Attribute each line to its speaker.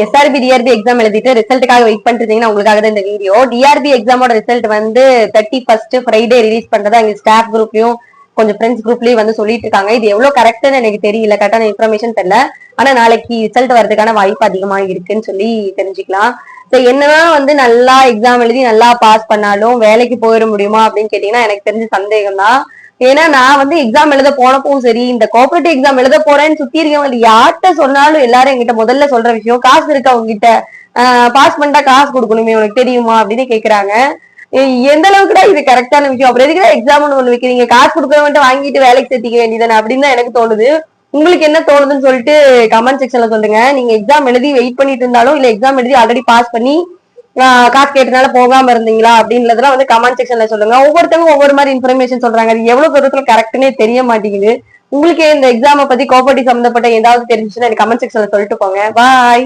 Speaker 1: SRP TRP exam எழுதிட்டு ரிசல்ட்டுக்காக wait பண்ணிட்டு இருந்தீங்கன்னா உங்களுக்காக தான் இந்த வீடியோ. டிஆர்பி எக்ஸாமோட ரிசல்ட் வந்து 31 ஃப்ரைடே ரிலீஸ் பண்றதா எங்க ஸ்டாஃப் குரூப்லயும் கொஞ்சம் ஃப்ரெண்ட்ஸ் குரூப்லயும் வந்து சொல்லிட்டு இருக்காங்க. இது எவ்வளவு கரெக்ட்னு எனக்கு தெரியல, கரெக்டான இன்ஃபர்மேஷன் தெரியல. ஆனா நாளைக்கு ரிசல்ட் வரதுக்கான வாய்ப்பு அதிகமா இருக்குன்னு சொல்லி தெரிஞ்சுக்கலாம். என்னதான் வந்து நல்லா எக்ஸாம் எழுதி நல்லா பாஸ் பண்ணாலும் வேலைக்கு போயிட முடியுமா அப்படின்னு கேட்டீங்கன்னா எனக்கு தெரிஞ்ச சந்தேகம் தான். ஏன்னா நான் வந்து எக்ஸாம் எழுத போனப்பவும் சரி, இந்த கோஆபரேட்டிவ் எக்ஸாம் எழுத போறேன்னு சுத்தி இருக்கவங்க யார்கிட்ட சொன்னாலும் எல்லாரும் என்கிட்ட முதல்ல சொல்ற விஷயம், காசு இருக்கு அவங்க கிட்ட, பாஸ் பண்ணிட்டா காசு கொடுக்கணுமே உனக்கு தெரியுமா அப்படின்னு கேக்குறாங்க. எந்த அளவுக்குடா இது கரெக்டான விஷயம்? அப்புறம் எதுக்கு எக்ஸாம்னு ஒண்ணு வைக்கிறீங்க? காசு கொடுக்கறவன்ட்டு வாங்கிட்டு வேலைக்கு சேர்த்திக்க வேண்டியதானே அப்படின்னு தான் எனக்கு தோணுது. உங்களுக்கு என்ன தோணுதுன்னு சொல்லிட்டு கமெண்ட் செக்ஷன்ல சொல்லுங்க. நீங்க எக்ஸாம் எழுதி வெயிட் பண்ணிட்டு இருந்தாலும் இல்ல எக்ஸாம் எழுதி ஆல்ரெடி பாஸ் பண்ணி காசு கேட்டனால போகாம இருந்தீங்களா அப்படின்றதெல்லாம் வந்து கமெண்ட் செக்ஷன்ல சொல்லுங்க. ஒவ்வொருத்தவங்க ஒவ்வொரு மாதிரி இன்ஃபர்மேஷன் சொல்றாங்க. அது எவ்வளவு தூரத்துல கரெக்ட்னே தெரிய மாட்டேங்குது. உங்களுக்கு இந்த எக்ஸாமை பத்தி கோஆபரேட்டிவ் சம்பந்தப்பட்ட ஏதாவது தெரிஞ்சுச்சுன்னா எனக்கு கமெண்ட் செக்ஷன்ல சொல்லிட்டு போங்க. பாய்.